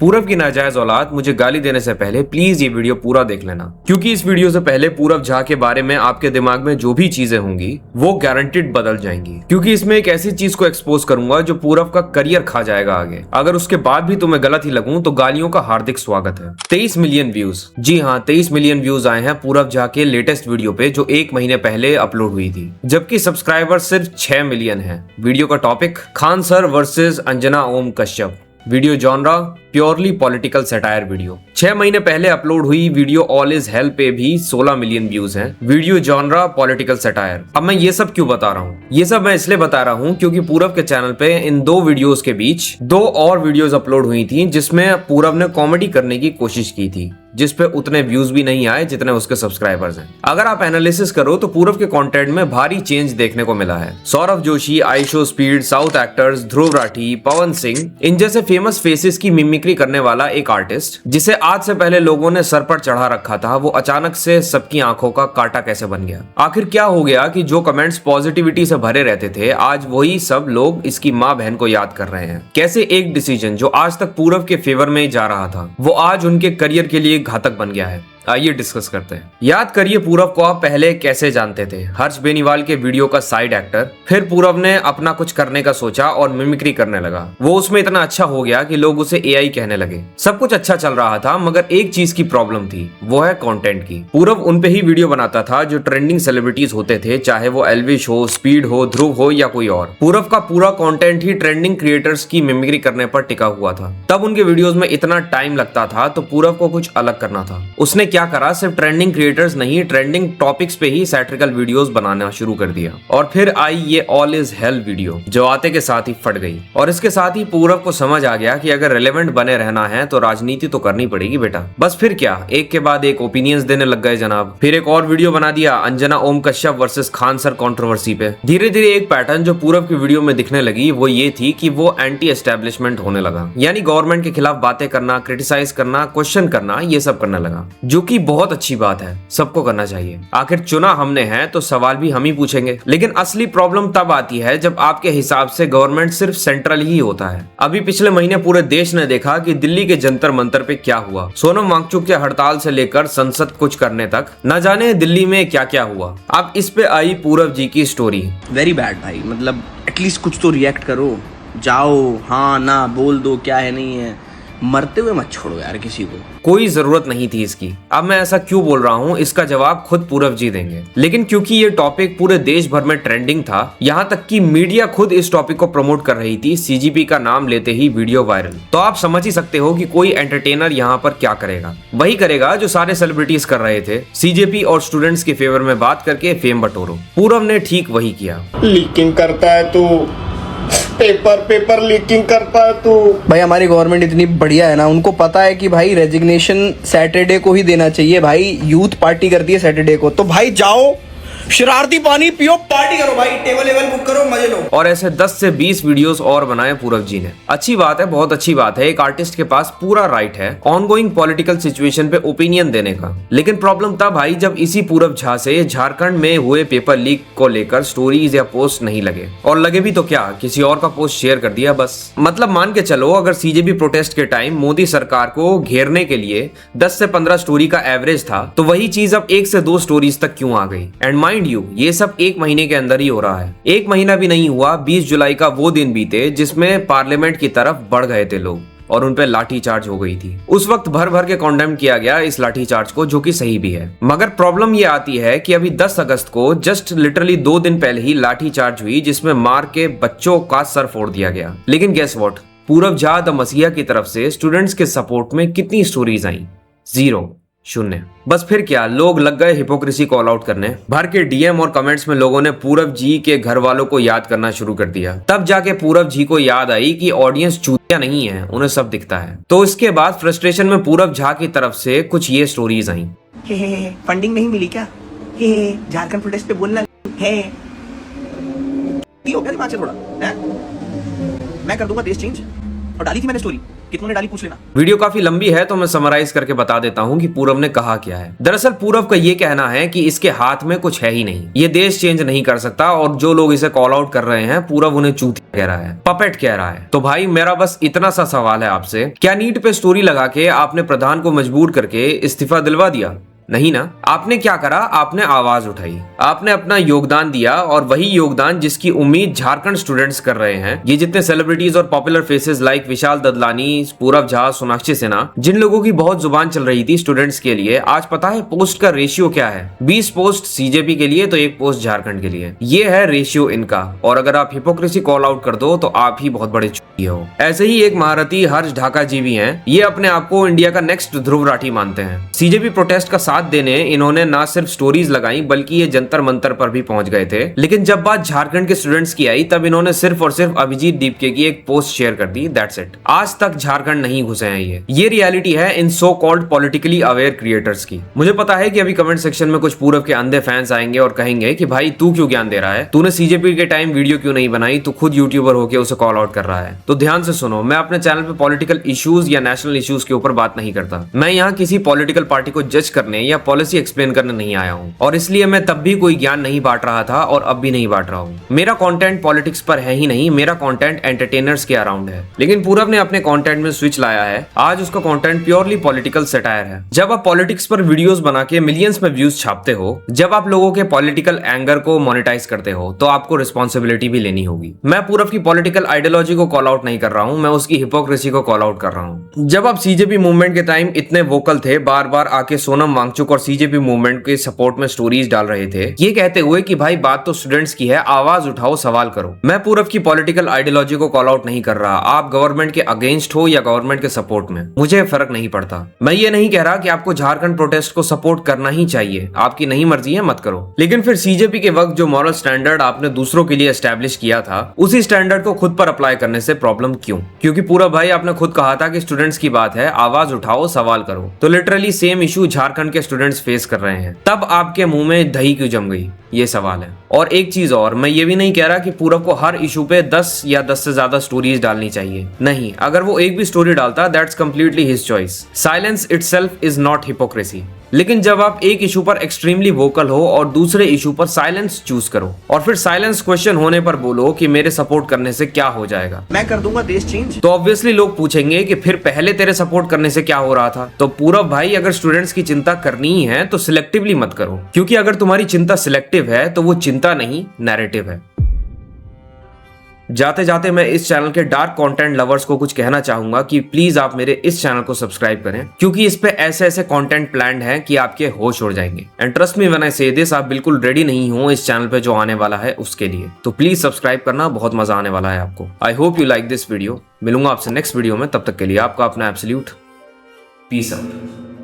पूरब की नाजायज औलाद मुझे गाली देने से पहले प्लीज ये वीडियो पूरा देख लेना, क्योंकि इस वीडियो से पहले पूरब झा के बारे में आपके दिमाग में जो भी चीजें होंगी वो गारंटीड बदल जाएंगी, क्योंकि इसमें एक ऐसी चीज को एक्सपोज करूंगा जो पूरब का करियर खा जाएगा आगे। अगर उसके बाद भी तुम्हें गलत ही लगूं तो गालियों का हार्दिक स्वागत है। 23 मिलियन व्यूज, जी हाँ 23 मिलियन व्यूज आए हैं पूरब झा के लेटेस्ट वीडियो पे जो 1 महीने पहले अपलोड हुई थी, जबकि सब्सक्राइबर सिर्फ 6 मिलियन है। वीडियो का topic Khan sir versus Anjana Om Kashyap. Video genre purely political satire video. 6 महीने पहले अपलोड हुई वीडियो ऑल इज हेल पे भी 16 मिलियन व्यूज हैं। Video genre political satire. अब मैं ये सब क्यों बता रहा हूँ? ये सब मैं इसलिए बता रहा हूँ क्योंकि पूरब के चैनल पे इन 2 वीडियोस के बीच 2 और वीडियोस अपलोड हुई थी जिसमें पूरब ने कॉमेडी करने की कोशिश की थी, जिस पे उतने व्यूज भी नहीं आए जितने उसके सब्सक्राइबर्स हैं। अगर आप एनालिसिस करो तो पूरब के कंटेंट में भारी चेंज देखने को मिला है। Saurabh Joshi, IShowSpeed, south actors, Dhruv Rathee, Pawan Singh, इन जैसे फेमस फेसेस की मिमिक्री करने वाला एक आर्टिस्ट जिसे आज से पहले लोगों ने सर पर चढ़ा रखा था, वो अचानक से सबकी आंखों का कांटा कैसे बन गया? आखिर क्या हो गया कि जो कमेंट्स पॉजिटिविटी से भरे रहते थे आज वही सब लोग इसकी माँ बहन को याद कर रहे हैं? कैसे एक डिसीजन जो आज तक पूरब के फेवर में जा रहा था वो आज उनके करियर के लिए घातक बन गया है? आइए डिस्कस करते हैं। याद करिए पूरब को आप पहले कैसे जानते थे? हर्ष बेनीवाल के वीडियो का साइड एक्टर। फिर पूरब ने अपना कुछ करने का सोचा और मिमिक्री करने लगा। वो उसमें इतना अच्छा हो गया कि लोग उसे एआई कहने लगे। सब कुछ अच्छा चल रहा था मगर एक चीज की प्रॉब्लम थी, वो है कंटेंट की। पूरब उन पे ही वीडियो बनाता था जो ट्रेंडिंग सेलिब्रिटीज होते थे, चाहे वो एल्विश हो, स्पीड हो, ध्रुव हो या कोई और। पूरब का पूरा कंटेंट ही ट्रेंडिंग क्रिएटर्स की मिमिक्री करने पर टिका हुआ था। तब उनके वीडियोस में इतना टाइम लगता था तो पूरब को कुछ अलग करना था। उसने क्या करा, सिर्फ ट्रेंडिंग क्रिएटर्स नहीं ट्रेंडिंग टॉपिक्स पे ही सैटिरिकल वीडियोस बनाना शुरू कर दिया। और फिर आई ये ऑल इज हेल वीडियो जो आते के साथ ही फट गई। और इसके साथ ही पूरब को समझ आ गया कि अगर रेलेवेंट बने रहना है तो राजनीति तो करनी पड़ेगी बेटा। बस फिर क्या, एक के बाद एक ओपिनियंस देने लग गए जनाब। फिर एक और वीडियो बना दिया Anjana Om Kashyap versus Khan sir controversy पे। धीरे धीरे एक पैटर्न जो पूरब की वीडियो में दिखने लगी वो ये थी कि वो एंटी एस्टेब्लिशमेंट होने लगा, यानी गवर्नमेंट के खिलाफ बातें करना, क्रिटिसाइज करना, क्वेश्चन करना, ये सब करने लगा, जो कि बहुत अच्छी बात है, सबको करना चाहिए। आखिर चुना हमने है तो सवाल भी हम ही पूछेंगे। लेकिन असली प्रॉब्लम तब आती है जब आपके हिसाब से गवर्नमेंट सिर्फ सेंट्रल ही होता है। अभी पिछले महीने पूरे देश ने देखा कि दिल्ली के जंतर मंतर पे क्या हुआ। सोनम वांगचुक के हड़ताल से लेकर संसद कुछ करने तक, न जाने दिल्ली में क्या क्या हुआ। अब इस पे आई पूरब जी की स्टोरी। वेरी बैड भाई, मतलब एटलीस्ट कुछ तो रिएक्ट करो, जाओ हाँ ना बोल दो, क्या है नहीं है, मरते हुए मत छोड़ो यार किसी को। कोई जरूरत नहीं थी इसकी। अब मैं ऐसा क्यों बोल रहा हूँ इसका जवाब खुद पूरब जी देंगे। लेकिन क्योंकि ये टॉपिक पूरे देश भर में ट्रेंडिंग था, यहाँ तक कि मीडिया खुद इस टॉपिक को प्रमोट कर रही थी, सीजीपी का नाम लेते ही वीडियो वायरल, तो आप समझ ही सकते हो कि कोई एंटरटेनर यहाँ पर क्या करेगा। वही करेगा जो सारे सेलिब्रिटीज कर रहे थे, सीजेपी और स्टूडेंट्स के फेवर में बात करके फेम बटोरो। पूरब ने ठीक वही किया। लीकिंग करता है तू, पेपर लीकिंग करता है तू। भाई हमारी गवर्नमेंट इतनी बढ़िया है ना, उनको पता है कि भाई रेजिग्नेशन सैटरडे को ही देना चाहिए। भाई यूथ पार्टी करती है सैटरडे को, तो भाई जाओ शरारती पानी पियो, पार्टी करो भाई, टेबल लेवल बुक करो, मजे लो। और ऐसे 10 से 20 वीडियोस और बनाए पूरब जी ने। अच्छी बात है, बहुत अच्छी बात है। एक आर्टिस्ट के पास पूरा राइट है ऑनगोइंग पॉलिटिकल सिचुएशन पे ओपिनियन देने का। लेकिन प्रॉब्लम तब आई जब इसी पूरब झा से झारखंड में हुए पेपर लीक को लेकर स्टोरीज या पोस्ट नहीं लगे, और लगे भी तो क्या, किसी और का पोस्ट शेयर कर दिया बस। मतलब मान के चलो अगर सीजेबी प्रोटेस्ट के टाइम मोदी सरकार को घेरने के लिए 10 से 15 स्टोरी का एवरेज था, तो वही चीज अब 1 से 2 स्टोरीज तक क्यों आ गई? एंड माइंड यू, ये सब 1 महीने के अंदर ही हो रहा है। 1 महीना भी नहीं हुआ, 20 जुलाई का वो दिन बीते जिसमें पार्लियामेंट की तरफ बढ़ गए थे लोग और उन पे लाठी चार्ज हो गई थी। उस वक्त भर भर के कॉन्डेम किया गया इस लाठी चार्ज को, जो कि सही भी है। मगर प्रॉब्लम ये आती है कि अभी 10 अगस्त को जस्ट लिटरली 2 दिन पहले ही लाठी चार्ज हुई जिसमें मार के बच्चों का सर फोड़ दिया गया। लेकिन गेस व्हाट, पूरब झा द मसीहा की तरफ से स्टूडेंट्स के सपोर्ट में कितनी स्टोरीज आई? 0, 0। बस फिर क्या, लोग लग गए हिपोक्रेसी को ऑल आउट करने। भर के डीएम और कमेंट्स में लोगों ने पूरब जी के घर वालों को याद करना शुरू कर दिया। तब जाके पूरब जी को याद आई कि ऑडियंस चूतिया नहीं है, उन्हें सब दिखता है। तो इसके बाद फ्रस्ट्रेशन में पूरब झा की तरफ से कुछ ये स्टोरीज आई। फंडिंग नहीं मिली क्या? झारखंड प्रोटेस्ट पे बोलना है, हो गया दिमाग से थोड़ा है? मैं कर दूंगा देश चेंज। और डाली थी मैंने स्टोरी, कितनों ने डाली पूछ लेना। वीडियो काफी लंबी है तो मैं समराइज करके बता देता हूँ कि पूरव ने कहा क्या है। दरअसल पूरव का ये कहना है कि इसके हाथ में कुछ है ही नहीं, ये देश चेंज नहीं कर सकता, और जो लोग इसे कॉल आउट कर रहे हैं पूरव उन्हें चूतिया कह रहा है, पपेट कह रहा है। तो भाई मेरा बस इतना सा सवाल है आपसे, क्या नीट पे स्टोरी लगा के आपने प्रधान को मजबूर करके इस्तीफा दिलवा दिया? नहीं ना। आपने क्या करा? आपने आवाज उठाई, आपने अपना योगदान दिया, और वही योगदान जिसकी उम्मीद झारखंड स्टूडेंट्स कर रहे हैं। ये जितने सेलिब्रिटीज और popular faces like Vishal Dadlani, पूरव झा, सोनाक्षी सिन्हा, जिन लोगों की बहुत जुबान चल रही थी स्टूडेंट्स के लिए, आज पता है पोस्ट का रेशियो क्या है? 20 पोस्ट सीजेपी के लिए तो 1 पोस्ट झारखंड के लिए। ये है रेशियो इनका। और अगर आप हिपोक्रेसी कॉल आउट कर दो तो आप ही बहुत बड़े चूतिए हो। ऐसे ही एक महारथी हर्ष ढाका जी भी हैं। ये अपने आप को इंडिया का नेक्स्ट ध्रुव राठी मानते हैं। सीजेपी प्रोटेस्ट का देने इन्होंने ना सिर्फ स्टोरीज लगाई बल्कि ये जंतर मंतर पर भी पहुंच गए थे। लेकिन जब बात झारखंड के स्टूडेंट्स की आई तब इन्होंने सिर्फ और सिर्फ अभिजीत दीपके की एक पोस्ट शेयर कर दी, दैट्स इट। आज तक झारखंड नहीं घुसे हैं ये रियलिटी है इन so called politically aware creators की। मुझे पता है कि अभी कमेंट सेक्शन में कुछ पूरव के अंधे फैंस आएंगे और कहेंगे कि भाई तू क्यों ज्ञान दे रहा है, तूने सीजेपी के टाइम वीडियो क्यों नहीं बनाई, तू खुद यूट्यूबर होकर उसे कॉल आउट कर रहा है। तो ध्यान से सुनो, मैं अपने चैनल पे पॉलिटिकल इश्यूज या नेशनल इश्यूज के ऊपर बात नहीं करता। मैं यहाँ किसी पॉलिटिकल पार्टी को जज करने या पॉलिसी एक्सप्लेन करने नहीं आया हूँ, और इसलिए मैं तब भी कोई ज्ञान नहीं बांट रहा था और अब भी नहीं बांट रहा हूँ। मेरा कंटेंट पॉलिटिक्स पर है ही नहीं, मेरा कंटेंट एंटरटेनर्स के अराउंड है। लेकिन पूरव ने अपने कंटेंट में स्विच लाया है। आज उसका कंटेंट प्योरली पॉलिटिकल सटायर है। जब आप पॉलिटिक्स पर वीडियोस बना के मिलियंस में व्यूज छापते हो, जब आप लोगों के पॉलिटिकल एंगर को मोनेटाइज करते हो, तो आपको रिस्पॉन्सिबिलिटी भी लेनी होगी। मैं पूरव की पॉलिटिकल आइडियोलॉजी को कॉल आउट नहीं कर रहा हूँ, मैं उसकी हिपोक्रेसी को कॉल आउट कर रहा हूँ। जब आप सीजेपी मूवमेंट के टाइम इतने वोकल थे, बार बार आके सोनम वांगचुक और सीजेपी मूवमेंट के सपोर्ट में स्टोरीज डाल रहे थे, ये कहते हुए कि भाई बात तो स्टूडेंट्स की है, आवाज उठाओ, सवाल करो। मैं पूरव की पॉलिटिकल आइडियोलॉजी को कॉल आउट नहीं कर रहा। आप गवर्नमेंट के अगेंस्ट हो या गवर्नमेंट के सपोर्ट में, मुझे फर्क नहीं पड़ता। मैं ये नहीं कह रहा कि आपको झारखंड प्रोटेस्ट को सपोर्ट करना ही चाहिए, आपकी नहीं मर्जी है, मत करो। लेकिन फिर सीजेपी के वक्त जो मॉरल स्टैंडर्ड आपने दूसरों के लिए एस्टैब्लिश किया था, उसी स्टैंडर्ड को खुद पर अप्लाई करने से प्रॉब्लम क्यों? क्योंकि पूरव भाई आपने खुद कहा था कि स्टूडेंट्स की बात है, आवाज उठाओ, सवाल करो। तो लिटरली सेम इशू झारखंड के स्टूडेंट्स फेस कर रहे हैं। तब आपके मुंह में दही क्यों जम गई, ये सवाल है। और एक चीज और, मैं ये भी नहीं कह रहा कि पूरव को हर इशू पे 10 या 10 से ज्यादा स्टोरीज डालनी चाहिए। नहीं, अगर वो एक भी स्टोरी डालता, that's completely his choice. Silence itself is not hypocrisy. लेकिन जब आप एक इशू पर एक्सट्रीमली वोकल हो और दूसरे इशू पर साइलेंस चूज करो, और फिर साइलेंस क्वेश्चन होने पर बोलो कि मेरे सपोर्ट करने से क्या हो जाएगा, मैं कर दूंगा देश चेंज, तो ऑब्वियसली लोग पूछेंगे कि फिर पहले तेरे सपोर्ट करने से क्या हो रहा था। तो पूरव भाई, अगर स्टूडेंट्स की चिंता करनी ही है तो सिलेक्टिवली मत करो, क्योंकि अगर तुम्हारी चिंता सिलेक्टिव है तो वो चिंता नहीं, नैरेटिव है। जाते जाते मैं इस चैनल के डार्क कंटेंट लवर्स को कुछ कहना चाहूंगा कि प्लीज आप मेरे इस चैनल को सब्सक्राइब करें, क्योंकि इस पे ऐसे ऐसे कंटेंट प्लान्ड हैं कि आपके होश उड़ जाएंगे। And trust me when I से दिस, आप बिल्कुल रेडी नहीं हो इस चैनल पे जो आने वाला है उसके लिए। तो प्लीज सब्सक्राइब करना, बहुत मजा आने वाला है आपको। I hope you like this video. मिलूंगा आपसे नेक्स्ट वीडियो में, तब तक के लिए आपका अपना एब्सोल्यूट पीस आउट।